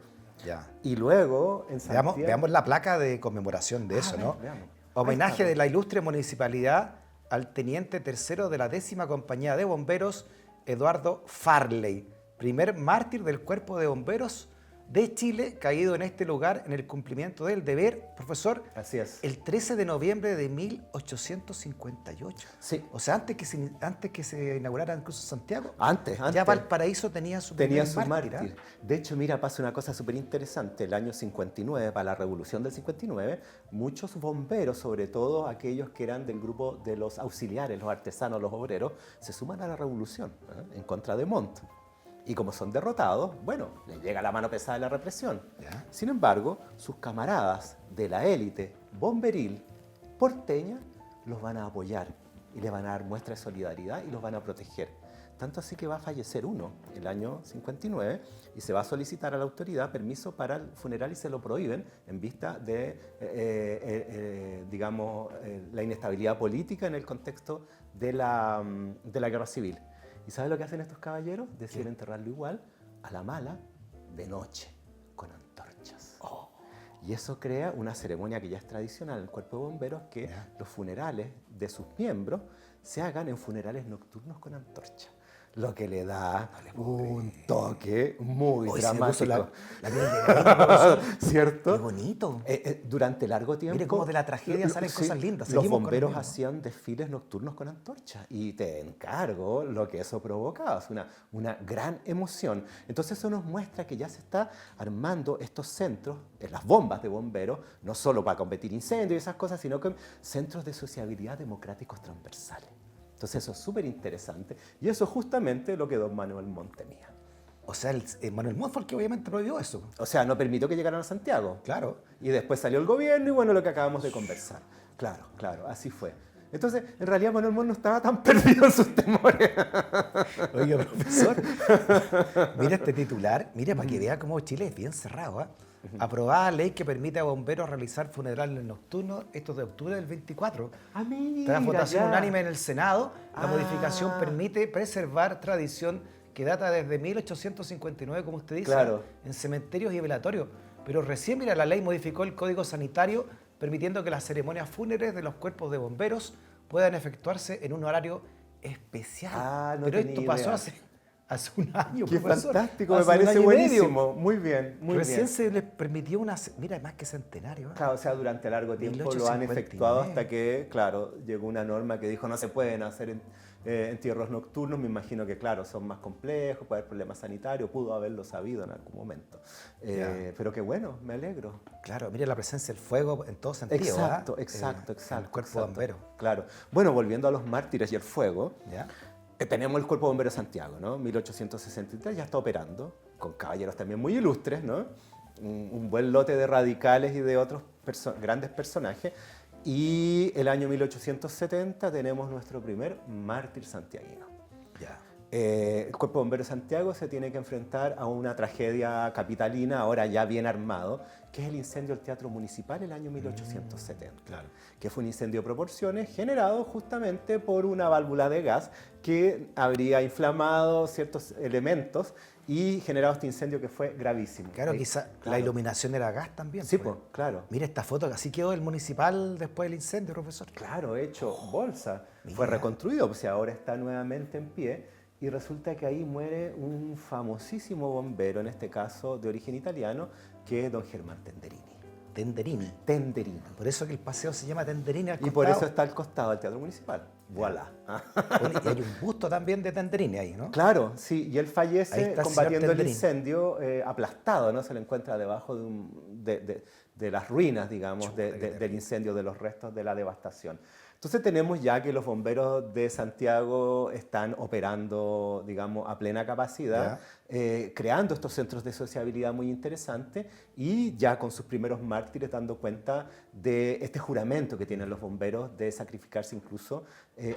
Y luego, en Santiago... Veamos la placa de conmemoración de eso, ¿no? Veamos. Homenaje de la ilustre municipalidad al teniente tercero de la 10ª Compañía de Bomberos, Eduardo Farley, primer mártir del Cuerpo de Bomberos de Chile, caído en este lugar en el cumplimiento del deber, profesor, Así es. el 13 de noviembre de 1858. Sí. O sea, antes que se inaugurara incluso Santiago, Antes. ya Valparaíso tenía su Tenía primer su mártir, mártir. De hecho, mira, pasa una cosa súper interesante. El año 59, para la revolución del 59, muchos bomberos, sobre todo aquellos que eran del grupo de los auxiliares, los artesanos, los obreros, se suman a la revolución en contra de Montt. Y como son derrotados, bueno, les llega la mano pesada de la represión. ¿Ya? Sin embargo, sus camaradas de la élite bomberil porteña los van a apoyar y les van a dar muestra de solidaridad y los van a proteger. Tanto así que va a fallecer uno el año 59 y se va a solicitar a la autoridad permiso para el funeral y se lo prohíben en vista de, la inestabilidad política en el contexto de la guerra civil. ¿Y sabes lo que hacen estos caballeros? Deciden enterrarlo igual, a la mala, de noche, con antorchas. Oh. Y eso crea una ceremonia que ya es tradicional en el cuerpo de bomberos, que los funerales de sus miembros se hagan en funerales nocturnos con antorcha. Lo que le da un toque muy dramático. La piel de gallina, profesor. ¿Cierto? Qué bonito. Durante largo tiempo... Mire cómo de la tragedia salen cosas lindas. Los Seguimos con bomberos lo mismo. hacían desfiles nocturnos con antorchas y te encargo lo que eso provocaba, es una gran emoción. Entonces eso nos muestra que ya se está armando estos centros, las bombas de bomberos, no solo para combatir incendios y esas cosas, sino que centros de sociabilidad democráticos transversales. Entonces eso es súper interesante y eso es justamente lo que don Manuel Montt tenía. O sea, Manuel Montt fue el que obviamente prohibió eso. O sea, no permitió que llegaran a Santiago. Claro. Y después salió el gobierno y bueno, lo que acabamos de conversar. Claro, claro, así fue. Entonces, en realidad Manuel Montt no estaba tan perdido en sus temores. Oiga, profesor, mira este titular, mira para que vea cómo Chile es bien cerrado. ¿Eh? Aprobada ley que permite a bomberos realizar funerales nocturnos, esto es de octubre del 24. Ah, mira, Tras votación ya. unánime en el Senado, la Ah. modificación permite preservar tradición que data desde 1859, como usted dice, Claro. en cementerios y velatorios. Pero recién, mira, la ley modificó el Código Sanitario, permitiendo que las ceremonias fúnebres de los cuerpos de bomberos puedan efectuarse en un horario especial. Ah, no Pero tenía esto pasó idea. hace un año, Qué profesor. fantástico, me Hace un parece año y medio. buenísimo. Muy bien, muy Recién bien. se les permitió una... Mira, más que centenario. ¿Eh? Claro, o sea, durante largo tiempo lo han 1859. efectuado hasta que, claro, llegó una norma que dijo no se pueden hacer entierros nocturnos. Me imagino que, claro, son más complejos, puede haber problemas sanitarios, pudo haberlo sabido en algún momento. Pero qué bueno, me alegro. Claro, mire la presencia del fuego en todo sentido. Exacto, ¿ah? exacto, El exacto. cuerpo exacto. bombero. Claro. Bueno, volviendo a los mártires y el fuego, ¿Ya? tenemos el Cuerpo Bombero de Santiago, ¿no? 1863, ya está operando, con caballeros también muy ilustres, ¿no? Un buen lote de radicales y de otros grandes personajes. Y el año 1870 tenemos nuestro primer mártir santiaguino. Ya. El Cuerpo Bombero de Santiago se tiene que enfrentar a una tragedia capitalina, ahora ya bien armado, que es el incendio del Teatro Municipal el año 1870. Claro. Que fue un incendio de proporciones generado justamente por una válvula de gas que habría inflamado ciertos elementos y generado este incendio que fue gravísimo. Claro, quizá la iluminación era gas también. Sí, pues. pues, claro. Mira esta foto, que así quedó el municipal después del incendio, profesor. Claro, hecho bolsa. Mira. Fue reconstruido, pues ahora está nuevamente en pie. Y resulta que ahí muere un famosísimo bombero, en este caso de origen italiano, que es don Germán Tenderini. Tenderini. Tenderini. Por eso que el paseo se llama Tenderini al Y por costado. eso está al costado del Teatro Municipal. Voilà. Bueno, y hay un busto también de Tenderini ahí, ¿no? Claro, sí, y él Ahí fallece está el combatiendo señor el Tenderini. incendio aplastado, ¿no? Se le encuentra debajo de las ruinas, digamos, Chuta, qué terrible. del incendio, de los restos de la devastación. Entonces tenemos ya que los bomberos de Santiago están operando, digamos, a plena capacidad, creando estos centros de sociabilidad muy interesantes y ya con sus primeros mártires dando cuenta de este juramento que tienen los bomberos de sacrificarse incluso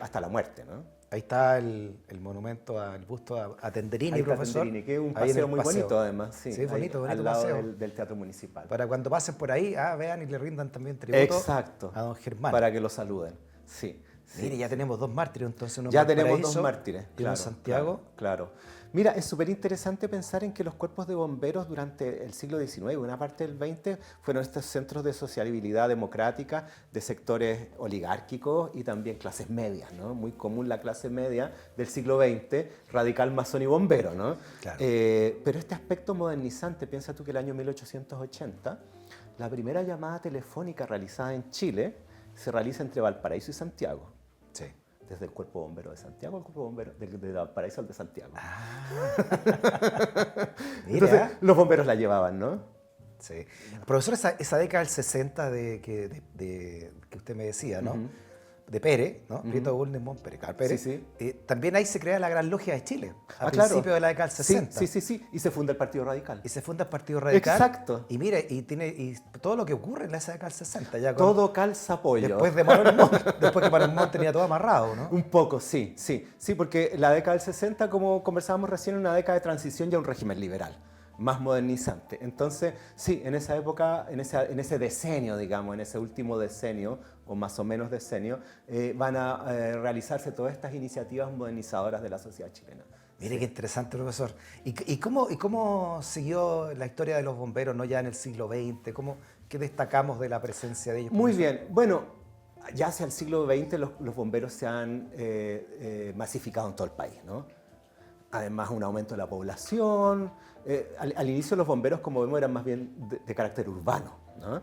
hasta la muerte, ¿no? Ahí está el monumento al busto a Tenderini, Ahí está profesor. Tenderini, que es un Ahí en paseo el muy paseo. bonito además. Sí, Sí, ahí, bonito al lado paseo. del Teatro Municipal. Para cuando pasen por ahí, vean y le rindan también tributo Exacto. a don Germán. Para que lo saluden. Sí, Mire, ya tenemos 2 mártires, entonces uno en Ya tenemos 2 Valparaíso mártires, y uno en Santiago. Claro. Mira, es súper interesante pensar en que los cuerpos de bomberos durante el siglo XIX y una parte del XX fueron estos centros de sociabilidad democrática de sectores oligárquicos y también clases medias, ¿no? Muy común la clase media del siglo XX, radical, masón y bombero, ¿no? Claro. Pero este aspecto modernizante, piensa tú que el año 1880, la primera llamada telefónica realizada en Chile se realiza entre Valparaíso y Santiago. Sí. Desde el Cuerpo Bombero de Santiago al Cuerpo Bombero de Valparaíso al de Santiago. Entonces, los bomberos la llevaban, ¿no? Sí. Profesor, esa década del 60 que usted me decía, ¿no? De Pérez, ¿no? Prieto Bulnes Pérez, Carl Pérez. Sí, sí. También ahí se crea la Gran Logia de Chile, a claro. principios de la década del 60. Sí. Y se funda el Partido Radical. Y se funda el Partido Radical. Exacto. Y mire, y todo lo que ocurre en esa década del 60. Ya todo calza pollo. Después de Manuel Montt, después que Manuel Montt tenía todo amarrado, ¿no? Un poco, sí, porque la década del 60, como conversábamos recién, es una década de transición ya a un régimen liberal, más modernizante. Entonces, sí, en esa época, en ese decenio, digamos, en ese último decenio, o más o menos decenio, van a realizarse todas estas iniciativas modernizadoras de la sociedad chilena. Mire qué interesante, profesor. ¿Y cómo siguió la historia de los bomberos, no ya en el siglo XX? ¿Qué destacamos de la presencia de ellos? Muy bien. Bueno, ya hacia el siglo XX los bomberos se han masificado en todo el país, ¿no? Además, un aumento de la población. Al inicio los bomberos, como vemos, eran más bien de carácter urbano, ¿no?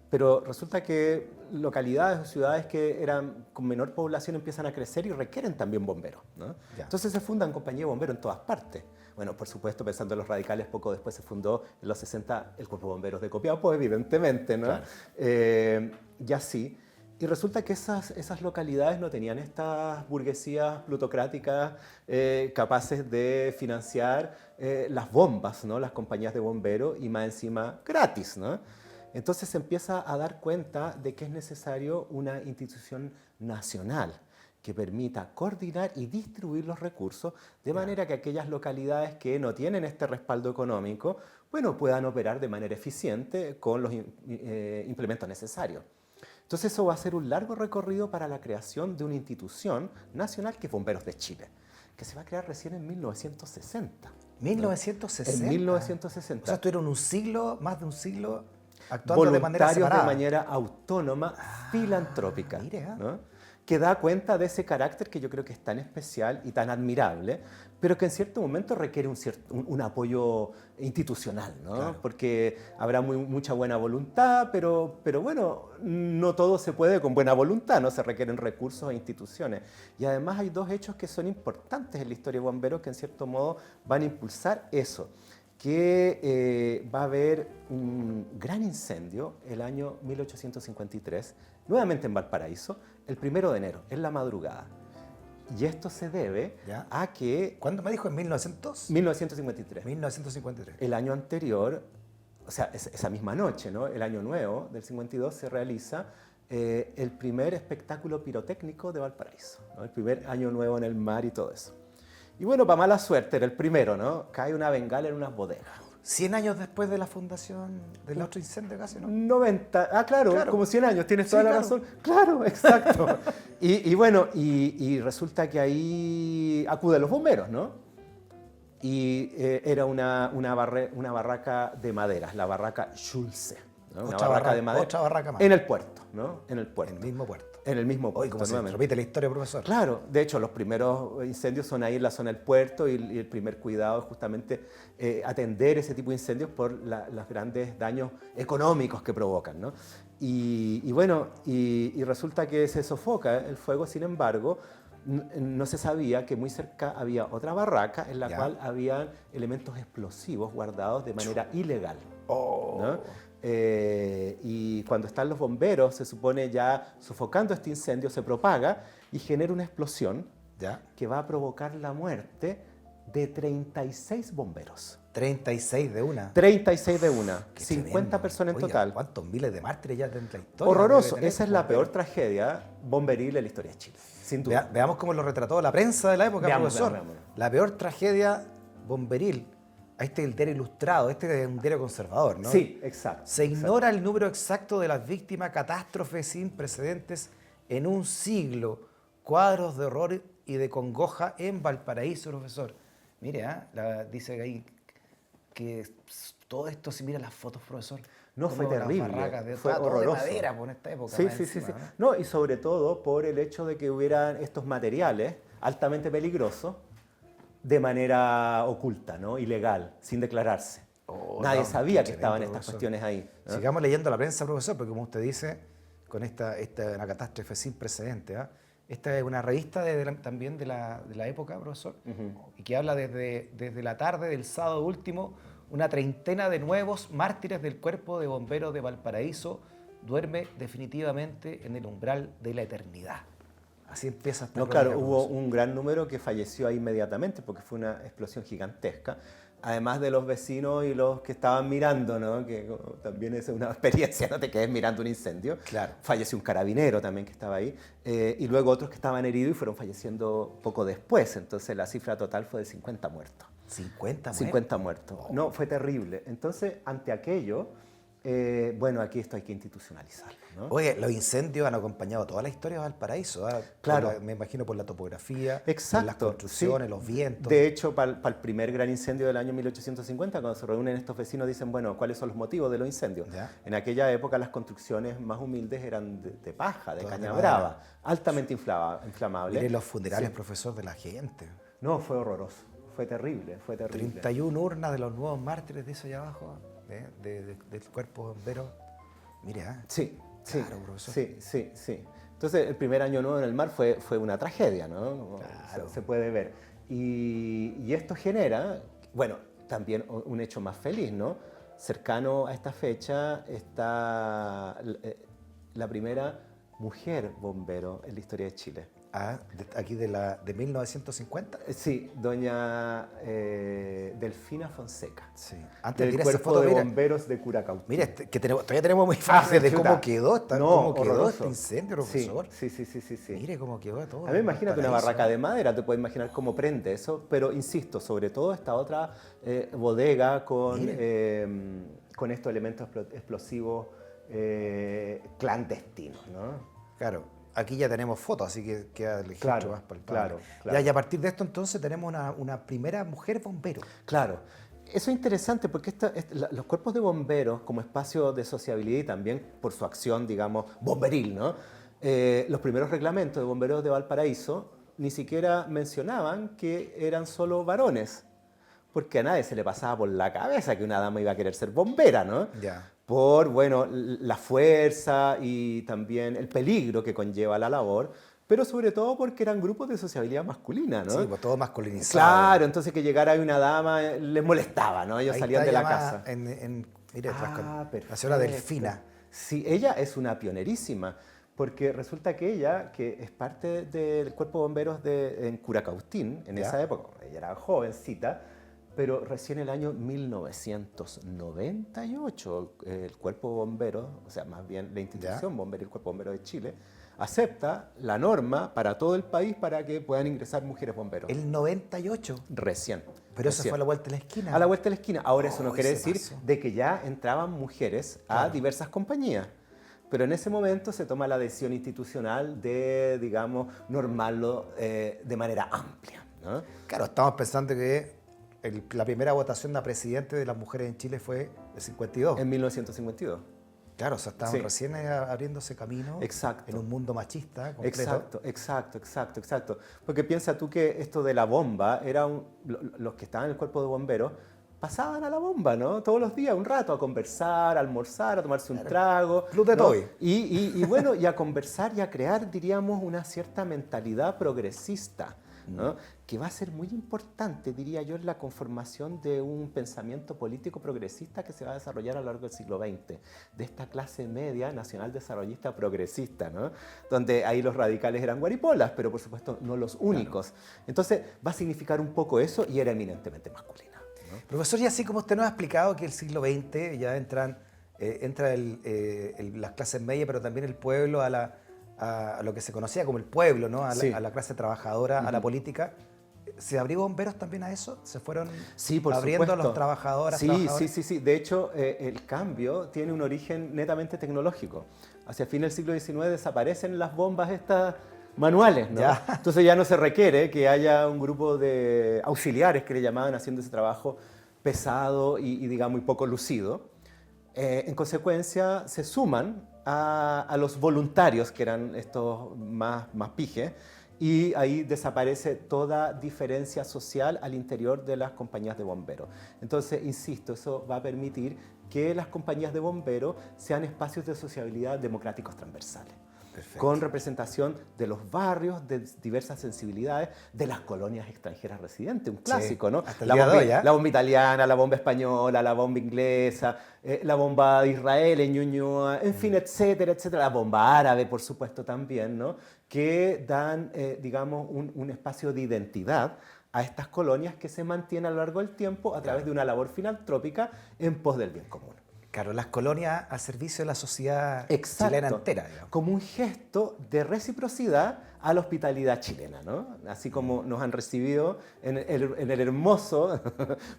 Pero resulta que localidades o ciudades que eran con menor población empiezan a crecer y requieren también bomberos, ¿no? Entonces se fundan compañías de bomberos en todas partes. Bueno, por supuesto, pensando en los radicales, poco después se fundó en los 60 el Cuerpo de Bomberos de Copiapó, evidentemente, ¿no? Claro. Ya sí. Y resulta que esas localidades no tenían estas burguesías plutocráticas capaces de financiar las bombas, ¿no? Las compañías de bomberos y más encima gratis, ¿no? Entonces se empieza a dar cuenta de que es necesario una institución nacional que permita coordinar y distribuir los recursos de manera que aquellas localidades que no tienen este respaldo económico, bueno, puedan operar de manera eficiente con los implementos necesarios. Entonces eso va a ser un largo recorrido para la creación de una institución nacional que es Bomberos de Chile, que se va a crear recién en 1960. 1960. En 1960. O sea, estuvieron más de un siglo actuando de manera separada. De manera autónoma, filantrópica, ¿no? Que da cuenta de ese carácter que yo creo que es tan especial y tan admirable, pero que en cierto momento requiere un apoyo institucional, ¿no? Claro. Porque habrá mucha buena voluntad, pero bueno, no todo se puede con buena voluntad, ¿no? Se requieren recursos e instituciones. Y además hay 2 hechos que son importantes en la historia de bomberos que en cierto modo van a impulsar eso, que va a haber un gran incendio el año 1853, nuevamente en Valparaíso, el 1 de enero, en la madrugada. Y esto se debe a que... ¿Cuándo me dijo? ¿En 1900? 1953. 1953. El año anterior, o sea, esa misma noche, ¿no? El año nuevo del 52 se realiza el primer espectáculo pirotécnico de Valparaíso, ¿no? El primer año nuevo en el mar y todo eso. Y bueno, para mala suerte, era el primero, ¿no? Cae una bengala en unas bodegas. 100 años después de la fundación del otro incendio casi, ¿no? 90, claro, como 100 años, tienes toda la razón. Claro, exacto. y bueno, y resulta que ahí acuden los bomberos, ¿no? Y era una barraca de maderas, la barraca Schulze, ¿no? Una barraca de madera. Otra barraca más. En el puerto, ¿no? En el puerto. En el mismo puerto. En el mismo puerto. Oye, ¿cómo se repite la historia, profesor? Claro, de hecho los primeros incendios son ahí en la zona del puerto y el primer cuidado es justamente atender ese tipo de incendios por los grandes daños económicos que provocan, ¿no? Y bueno, y resulta que se sofoca el fuego, sin embargo, no se sabía que muy cerca había otra barraca en la cual había elementos explosivos guardados de manera ilegal, ¿no? Y cuando están los bomberos, se supone ya sofocando este incendio, se propaga y genera una explosión que va a provocar la muerte de 36 bomberos. 36 de una. 36 de una. Qué 50 tremendo. personas en Oye, total. ¿cuántos miles de mártires ya en la historia? Horroroso. Esa es la peor tragedia bomberil en la historia de Chile, sin duda. Veamos cómo lo retrató la prensa de la época, profesor. Veamos. La peor tragedia bomberil. Este es el diario Ilustrado, este es un diario conservador, ¿no? Sí, exacto. Se ignora el número exacto de las víctimas, catástrofes sin precedentes en un siglo. cuadros de horror y de congoja en Valparaíso, profesor. Mire, dice ahí que todo esto, si mira las fotos, profesor. No, fue terrible, fue todo horroroso. de madera en esta época. Sí, sí, sí, sí. No, y sobre todo por el hecho de que hubieran estos materiales altamente peligrosos de manera oculta, ¿no? Ilegal, sin declararse. Nadie sabía que estaban estas cuestiones ahí, ¿no? Sigamos leyendo la prensa, profesor, porque como usted dice, con esta una catástrofe sin precedentes. Esta es una revista también de la época, profesor, y que habla desde la tarde del sábado último, una treintena de nuevos mártires del Cuerpo de Bomberos de Valparaíso duerme definitivamente en el umbral de la eternidad. Así empieza esta crónica, claro, hubo profesor. un gran número que falleció ahí inmediatamente porque fue una explosión gigantesca. Además de los vecinos y los que estaban mirando, ¿no? Que también es una experiencia, no te quedes mirando un incendio. Claro. Falleció un carabinero también que estaba ahí. Y luego otros que estaban heridos y fueron falleciendo poco después. Entonces la cifra total fue de 50 muertos. ¿50 muertos? 50 muertos. Oh. No, fue terrible. Entonces, ante aquello, bueno, aquí esto hay que institucionalizarlo, ¿no? Oye, los incendios han acompañado toda la historia de Valparaíso. Claro. Me imagino por la topografía, Exacto, por las construcciones, sí. los vientos. De hecho, para el primer gran incendio del año 1850, cuando se reúnen estos vecinos, dicen, bueno, ¿cuáles son los motivos de los incendios? ¿Ya? En aquella época las construcciones más humildes eran de paja, de Todas caña de brava, madera. altamente inflamable. Mire los funerales, Sí. profesor, de la gente. No, fue horroroso, fue terrible, fue terrible. 31 urnas de los nuevos mártires, dice allá abajo, del cuerpo de bomberos. Mire, Sí, sí, claro, profesor. sí. Entonces, el primer año nuevo en el mar fue una tragedia, ¿no? Claro. Se puede ver. Y esto genera, bueno, también un hecho más feliz, ¿no? Cercano a esta fecha está la primera mujer bombero en la historia de Chile. Aquí de 1950. Sí, doña Delfina Fonseca. Sí. Antes de Del tirar esa Cuerpo foto, de mira, Bomberos de Curacao. mira, todavía tenemos muy fácil de chuta. cómo quedó, cómo quedó horroroso. este incendio, profesor. Sí. Mire cómo quedó todo. A mí imagínate una Valparaíso. barraca de madera, te puedes imaginar cómo prende eso, pero insisto, sobre todo esta otra bodega con estos elementos explosivos clandestinos, ¿no? Claro. Aquí ya tenemos fotos, así que queda el registro Claro, más palpable. claro. Ya, y a partir de esto entonces tenemos una primera mujer bombero. Claro. Eso es interesante porque los cuerpos de bomberos como espacio de sociabilidad y también por su acción, digamos, bomberil, ¿no? Los primeros reglamentos de bomberos de Valparaíso ni siquiera mencionaban que eran solo varones, porque a nadie se le pasaba por la cabeza que una dama iba a querer ser bombera, ¿no? Ya. Por, bueno, la fuerza y también el peligro que conlleva la labor, pero sobre todo porque eran grupos de sociabilidad masculina, ¿no? Sí, pues todo masculinizado. Claro, entonces que llegara ahí una dama les molestaba, ¿no? Ellos Ahí salían está de la llamada casa. Mire, la perfecto. señora Delfina. Sí, ella es una pionerísima, porque resulta que ella, que es parte del Cuerpo de Bomberos en Curacautín, en ¿Ya? esa época, ella era jovencita, pero recién el año 1998 el Cuerpo de Bomberos, o sea, más bien la institución bombera, el Cuerpo de Bomberos de Chile, acepta la norma para todo el país para que puedan ingresar mujeres bomberos. El 98. Recién. Pero eso recién. fue a la vuelta de la esquina. A la vuelta de la esquina. Ahora eso no Oh, quiere se decir pasó. de que ya entraban mujeres a diversas compañías. Pero en ese momento se toma la decisión institucional de, digamos, normarlo de manera amplia, ¿no? Claro, estamos pensando que la primera votación a presidente de las mujeres en Chile fue el 52. En 1952. Claro, o sea, estaban Sí. recién abriéndose camino. Exacto. En un mundo machista completo. Exacto. Porque piensa tú que esto de la bomba, los que estaban en el cuerpo de bomberos pasaban a la bomba, ¿no? Todos los días, un rato, a conversar, a almorzar, a tomarse un trago. Club de ¿no? Toby. Y bueno, y a conversar y a crear, diríamos, una cierta mentalidad progresista, ¿no? Que va a ser muy importante, diría yo, en la conformación de un pensamiento político progresista que se va a desarrollar a lo largo del siglo XX, de esta clase media nacional desarrollista progresista, ¿no? Donde ahí los radicales eran guaripolas, pero por supuesto no los únicos. Entonces va a significar un poco eso y era eminentemente masculina, ¿no? Profesor, y así como usted nos ha explicado que el siglo XX ya entra las clases medias, pero también el pueblo a lo que se conocía como el pueblo, ¿no? Sí. A la clase trabajadora, a la política. ¿Se abrió bomberos también a eso? ¿Se fueron Sí, por abriendo supuesto. los trabajadores? Sí. De hecho, el cambio tiene un origen netamente tecnológico. Hacia el fin del siglo XIX desaparecen las bombas estas manuales, ¿no? Ya. Entonces ya no se requiere que haya un grupo de auxiliares que le llamaban haciendo ese trabajo pesado y digamos, muy poco lucido. En consecuencia, se suman a los voluntarios, que eran estos más pijes, y ahí desaparece toda diferencia social al interior de las compañías de bomberos. Entonces, insisto, eso va a permitir que las compañías de bomberos sean espacios de sociabilidad democráticos transversales. Perfecto. Con representación de los barrios, de diversas sensibilidades, de las colonias extranjeras residentes, un clásico, ¿no? Hasta el día de hoy, ¿eh? La bomba italiana, la bomba española, la bomba inglesa, la bomba de Israel en Ñuñoa, en fin, etcétera, etcétera. La bomba árabe, por supuesto, también, ¿no? Que dan, digamos, un espacio de identidad a estas colonias que se mantienen a lo largo del tiempo a través de una labor filantrópica en pos del bien común. Claro, las colonias al servicio de la sociedad Exacto. chilena entera, digamos. Como un gesto de reciprocidad a la hospitalidad chilena, ¿no? Así como nos han recibido en el hermoso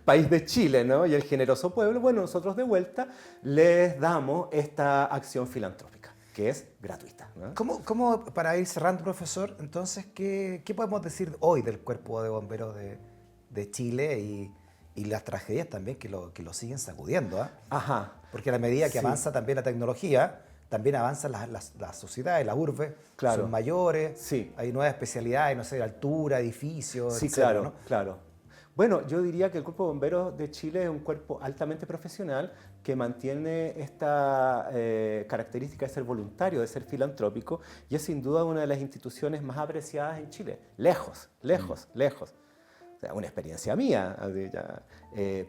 país de Chile, ¿no? Y el generoso pueblo, bueno, nosotros de vuelta les damos esta acción filantrópica, que es gratuita, ¿no? ¿Cómo, para ir cerrando, profesor, entonces, qué podemos decir hoy del Cuerpo de Bomberos de Chile y las tragedias también que lo siguen sacudiendo? Ajá. Porque a la medida que Sí. avanza también la tecnología, también avanzan las sociedades, las urbes, Claro. son mayores, Sí. hay nuevas especialidades, no sé, altura, edificios, Sí, etcétera, claro, ¿no? claro. Bueno, yo diría que el Cuerpo de Bomberos de Chile es un cuerpo altamente profesional que mantiene esta característica de ser voluntario, de ser filantrópico, y es sin duda una de las instituciones más apreciadas en Chile. Lejos, lejos, lejos. O sea, una experiencia mía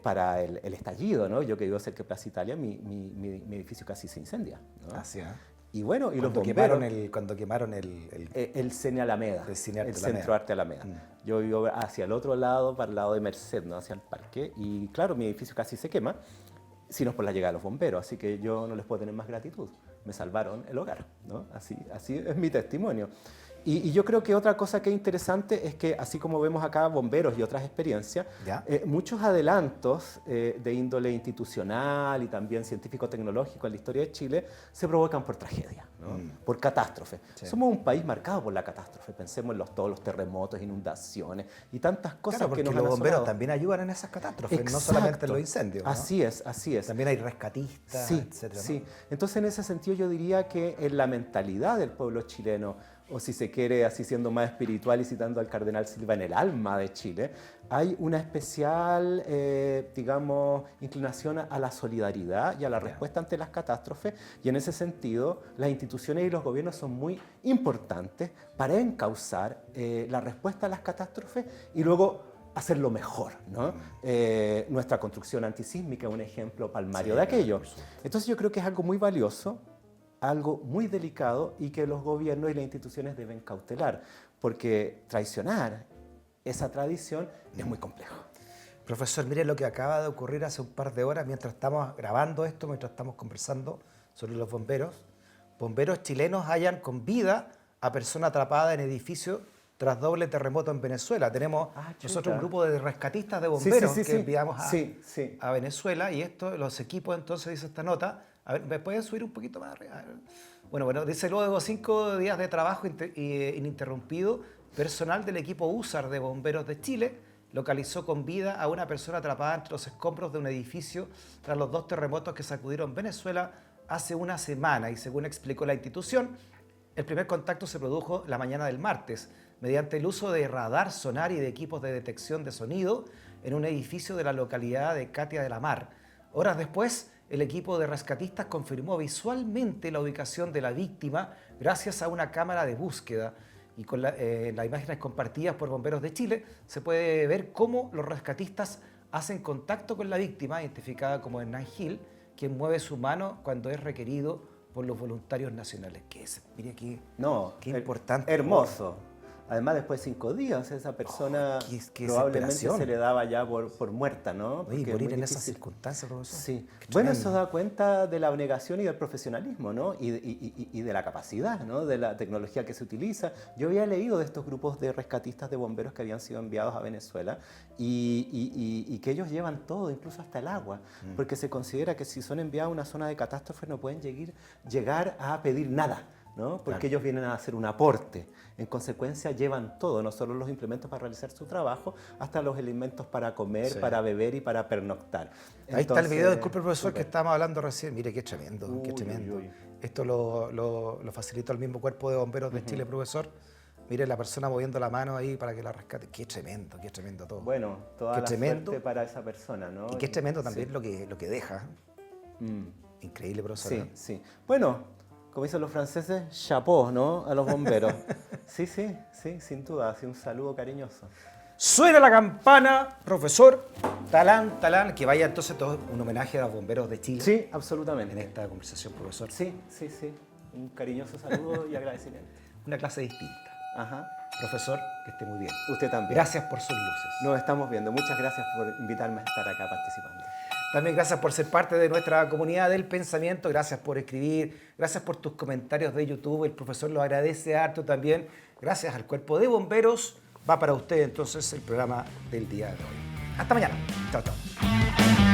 para el estallido, ¿no? Yo que vivo cerca de Plaza Italia, mi edificio casi se incendia, ¿no? Así, ¿eh? Y bueno, y los Cuando bomberos... cuando quemaron El Cine Alameda, El Cine Arte el Alameda. Centro Arte Alameda. Yo vivo hacia el otro lado, para el lado de Merced, ¿no? Hacia el parque. Y claro, mi edificio casi se quema, si no es por la llegada de los bomberos. Así que yo no les puedo tener más gratitud. Me salvaron el hogar, ¿no? Así es mi testimonio. Y yo creo que otra cosa que es interesante es que, así como vemos acá bomberos y otras experiencias, ¿Ya? muchos adelantos de índole institucional y también científico-tecnológico en la historia de Chile se provocan por tragedia, ¿no? Por catástrofe. Sí. Somos un país marcado por la catástrofe. Pensemos en todos los terremotos, inundaciones y tantas cosas Claro, porque que nos los han bomberos asolado. también ayudan en esas catástrofes, no Exacto. solamente en los incendios, ¿no? Así es, así es. También hay rescatistas, Sí, etcétera, ¿no? sí. Entonces, en ese sentido, yo diría que en la mentalidad del pueblo chileno, o si se quiere, así siendo más espiritual y citando al cardenal Silva, en el alma de Chile, hay una especial, digamos, inclinación a la solidaridad y a la respuesta ante las catástrofes, y en ese sentido, las instituciones y los gobiernos son muy importantes para encauzar la respuesta a las catástrofes y luego hacerlo mejor, ¿no? Nuestra construcción antisísmica es un ejemplo palmario Sí, de aquello. por supuesto. Entonces yo creo que es algo muy valioso, algo muy delicado y que los gobiernos y las instituciones deben cautelar, porque traicionar esa tradición es muy complejo. Profesor, mire lo que acaba de ocurrir hace un par de horas mientras estamos grabando esto, mientras estamos conversando sobre los bomberos. Bomberos chilenos hallan con vida a persona atrapada en edificio tras doble terremoto en Venezuela. Tenemos nosotros un grupo de rescatistas de bomberos que enviamos a Venezuela, y los equipos, entonces, dice esta nota. A ver, ¿me pueden subir un poquito más arriba? Bueno, dice, luego de 5 días de trabajo ininterrumpido, personal del equipo USAR de Bomberos de Chile localizó con vida a una persona atrapada entre los escombros de un edificio tras los 2 terremotos que sacudieron Venezuela hace una semana. Y según explicó la institución, el primer contacto se produjo la mañana del martes, mediante el uso de radar, sonar y de equipos de detección de sonido en un edificio de la localidad de Catia de la Mar. Horas después, el equipo de rescatistas confirmó visualmente la ubicación de la víctima gracias a una cámara de búsqueda. Y con las imágenes compartidas por Bomberos de Chile se puede ver cómo los rescatistas hacen contacto con la víctima, identificada como Hernán Gil, quien mueve su mano cuando es requerido por los voluntarios nacionales. Mire aquí, qué importante. Hermoso. Además, después de 5 días, esa persona qué probablemente desesperación. se le daba ya por muerta, ¿no? Oye, Porque es morir muy en esas difícil. circunstancias, profesor. Sí. Qué Bueno, tremendo. eso da cuenta de la abnegación y del profesionalismo, ¿no? Y de la capacidad, ¿no? De la tecnología que se utiliza. Yo había leído de estos grupos de rescatistas de bomberos que habían sido enviados a Venezuela y que ellos llevan todo, incluso hasta el agua, porque se considera que si son enviados a una zona de catástrofe no pueden llegar a pedir nada. ¿no? Porque Claro. ellos vienen a hacer un aporte. En consecuencia, llevan todo, no solo los implementos para realizar su trabajo, hasta los alimentos para comer, Sí. para beber y para pernoctar. Ahí está el video, Entonces, disculpe profesor, que súper. estábamos hablando recién. Mire, qué tremendo, qué Uy, tremendo. uy, uy. Esto lo facilitó el mismo Cuerpo de Bomberos de Chile, profesor. Mire la persona moviendo la mano ahí para que la rescate. Qué tremendo todo. Bueno, toda Qué la tremendo. suerte para esa persona, ¿no? Y qué tremendo también Sí. lo que deja. Mm. Increíble, profesor. Sí, ¿eh? sí. Bueno, como dicen los franceses, chapeau, ¿no? A los bomberos. Sí, sí, sí, sin duda. Así un saludo cariñoso. Suena la campana, profesor. Talán, talán. Que vaya entonces todo un homenaje a los bomberos de Chile Sí, en absolutamente. esta conversación, profesor. Sí, sí, sí. Un cariñoso saludo y agradecimiento. Una clase distinta. Ajá. Profesor, que esté muy bien. Usted también. Gracias por sus luces. Nos estamos viendo. Muchas gracias por invitarme a estar acá participando. También gracias por ser parte de nuestra comunidad del pensamiento, gracias por escribir, gracias por tus comentarios de YouTube, el profesor lo agradece harto también. Gracias al Cuerpo de Bomberos, va para usted entonces el programa del día de hoy. Hasta mañana. Chao, chao.